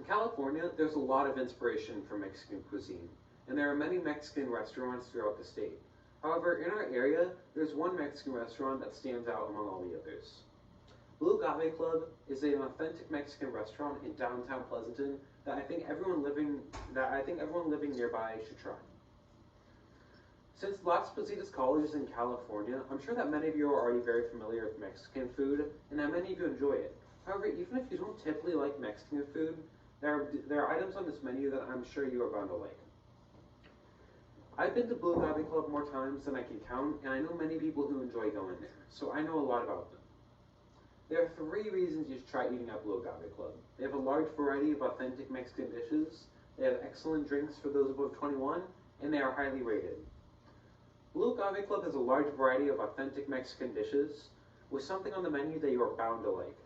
In California, there's a lot of inspiration for Mexican cuisine, and there are many Mexican restaurants throughout the state. However, in our area, there's one Mexican restaurant that stands out among all the others. Blue Agave Club is an authentic Mexican restaurant in downtown Pleasanton that I think everyone living nearby should try. Since Las Positas College is in California, I'm sure that many of you are already very familiar with Mexican food, and that many of you enjoy it. However, even if you don't typically like Mexican food, there are items on this menu that I'm sure you are bound to like. I've been to Blue Agave Club more times than I can count, and I know many people who enjoy going there, so I know a lot about them. There are 3 reasons you should try eating at Blue Agave Club. They have a large variety of authentic Mexican dishes, they have excellent drinks for those above 21, and they are highly rated. Blue Agave Club has a large variety of authentic Mexican dishes, with something on the menu that you are bound to like.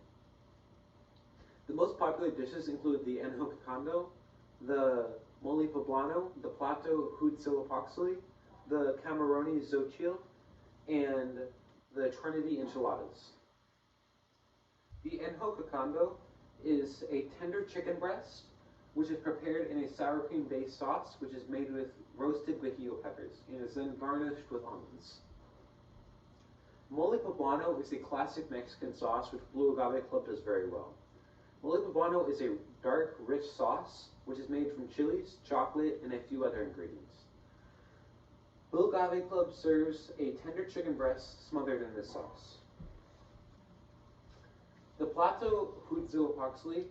The most popular dishes include the enjocacando, the mole poblano, the plato huitzilopochtli, the camaroni xochitl, and the Trinity enchiladas. The enjocacando is a tender chicken breast, which is prepared in a sour cream-based sauce, which is made with roasted guajillo peppers, and is then garnished with almonds. Mole poblano is a classic Mexican sauce, which Blue Agave Club does very well. Mole poblano is a dark, rich sauce, which is made from chilies, chocolate, and a few other ingredients. Blue Agave Club serves a tender chicken breast smothered in this sauce. The plato huitzilopochtli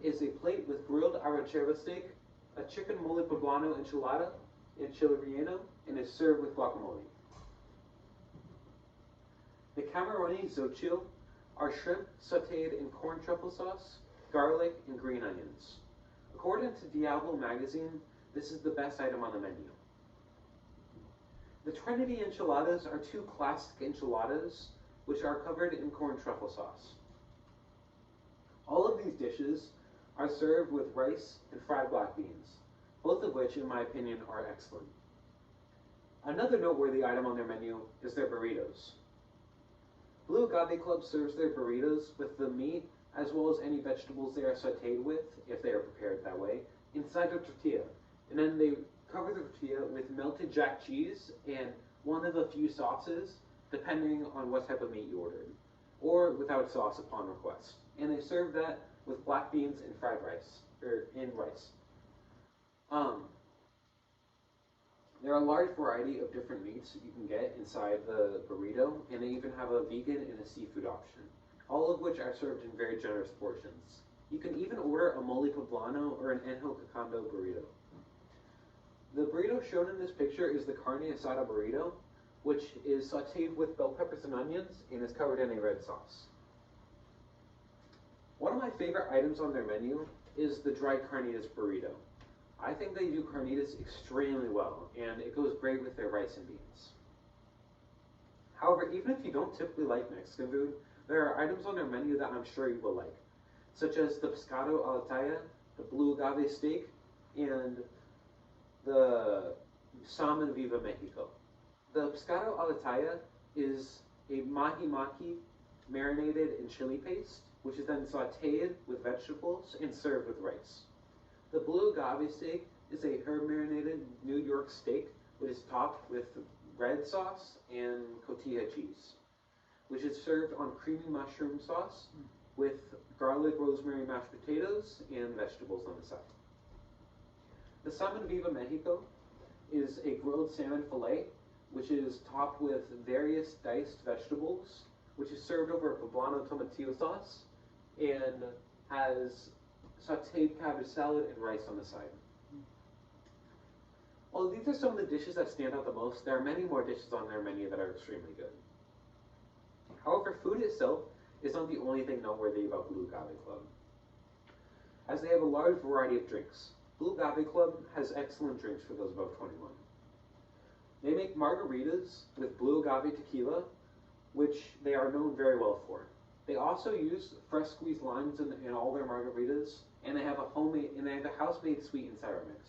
is a plate with grilled arrachera steak, a chicken mole poblano enchilada, and chile relleno, and is served with guacamole. The camaroni xochitl are shrimp sauteed in corn truffle sauce, garlic, and green onions. According to Diablo magazine, this is the best item on the menu. The Trinity enchiladas are 2 classic enchiladas, which are covered in corn truffle sauce. All of these dishes are served with rice and fried black beans, both of which, in my opinion, are excellent. Another noteworthy item on their menu is their burritos. Blue Agave Club serves their burritos with the meat as well as any vegetables they are sauteed with, if they are prepared that way, inside a tortilla. And then they cover the tortilla with melted jack cheese and one of a few sauces, depending on what type of meat you ordered, or without sauce upon request. And they serve that with black beans and fried rice, rice. There are a large variety of different meats you can get inside the burrito, and they even have a vegan and a seafood option, all of which are served in very generous portions. You can even order a mole poblano or an enjocacando burrito. The burrito shown in this picture is the carne asada burrito, which is sauteed with bell peppers and onions and is covered in a red sauce. One of my favorite items on their menu is the dry carnitas burrito. I think they do carnitas extremely well, and it goes great with their rice and beans. However, even if you don't typically like Mexican food, there are items on their menu that I'm sure you will like, such as the pescado a la talla, the blue agave steak, and the salmon viva Mexico. The pescado a la talla is a mahi-mahi marinated in chili paste, which is then sauteed with vegetables and served with rice. The blue agave steak is a herb-marinated New York steak, which is topped with red sauce and cotija cheese, which is served on creamy mushroom sauce with garlic rosemary mashed potatoes and vegetables on the side. The salmon viva Mexico is a grilled salmon fillet, which is topped with various diced vegetables, which is served over a poblano tomatillo sauce and has sauteed cabbage salad and rice on the side. While these are some of the dishes that stand out the most, there are many more dishes on their menu that are extremely good. However, food itself is not the only thing noteworthy about Blue Agave Club, as they have a large variety of drinks. Blue Agave Club has excellent drinks for those above 21. They make margaritas with blue agave tequila, which they are known very well for. They also use fresh squeezed limes in all their margaritas, and they have a house-made sweet and sour mix.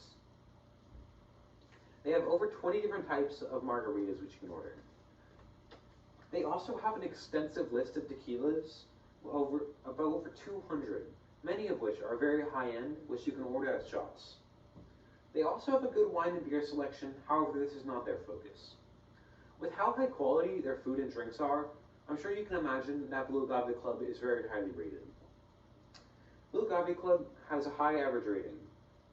They have over 20 different types of margaritas which you can order. They also have an extensive list of tequilas, over 200. many of which are very high-end, which you can order at shops. They also have a good wine and beer selection, however this is not their focus. With how high quality their food and drinks are, I'm sure you can imagine that Blue Agave Club is very highly rated. Blue Agave Club has a high average rating,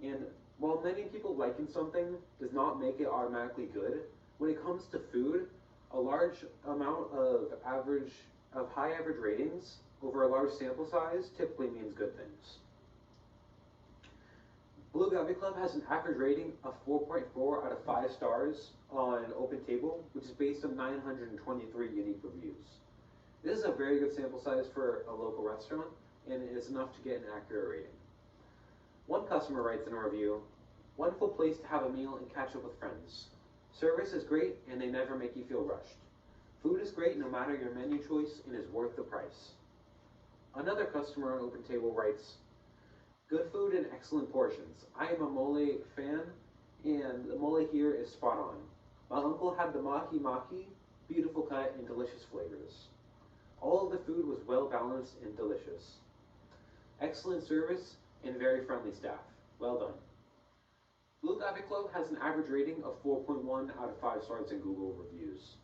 and while many people liking something does not make it automatically good, when it comes to food, a large amount of high average ratings over a large sample size typically means good things. Blue Agave Club has an average rating of 4.4 out of 5 stars on OpenTable, which is based on 923 unique reviews. This is a very good sample size for a local restaurant, and it is enough to get an accurate rating. One customer writes in a review, "Wonderful place to have a meal and catch up with friends. Service is great and they never make you feel rushed. Food is great no matter your menu choice and is worth the price." Another customer on OpenTable writes, "Good food and excellent portions. I am a mole fan and the mole here is spot on. My uncle had the mahi mahi, beautiful cut and delicious flavors. All of the food was well balanced and delicious. Excellent service and very friendly staff. Well done." Blue Agave Club has an average rating of 4.1 out of 5 stars in Google reviews.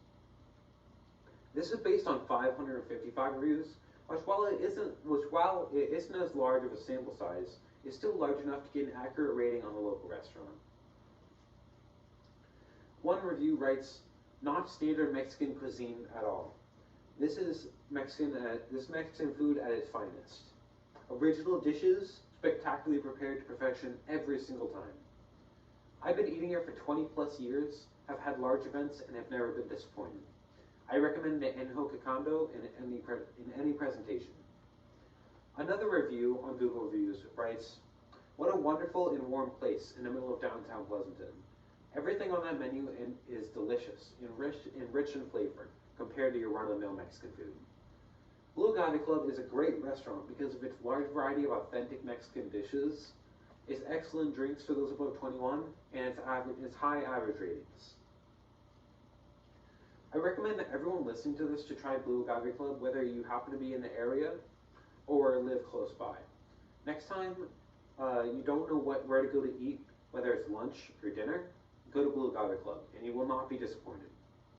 This is based on 555 reviews, which while it isn't as large of a sample size, is still large enough to get an accurate rating on the local restaurant. One review writes, "Not standard Mexican cuisine at all. This is Mexican food at its finest. Original dishes, spectacularly prepared to perfection every single time. I've been eating here for 20 plus years, have had large events, and have never been disappointed. I recommend the Enho Kikando in any presentation." Another review on Google Reviews writes, "What a wonderful and warm place in the middle of downtown Pleasanton. Everything on that menu is delicious and rich in flavor compared to your run-of-the-mill Mexican food. Blue Agave Club is a great restaurant because of its large variety of authentic Mexican dishes, its excellent drinks for those above 21, and its high average ratings. I recommend that everyone listening to this to try Blue Agave Club, whether you happen to be in the area or live close by. Next time you don't know where to go to eat, whether it's lunch or dinner, go to Blue Agave Club, and you will not be disappointed."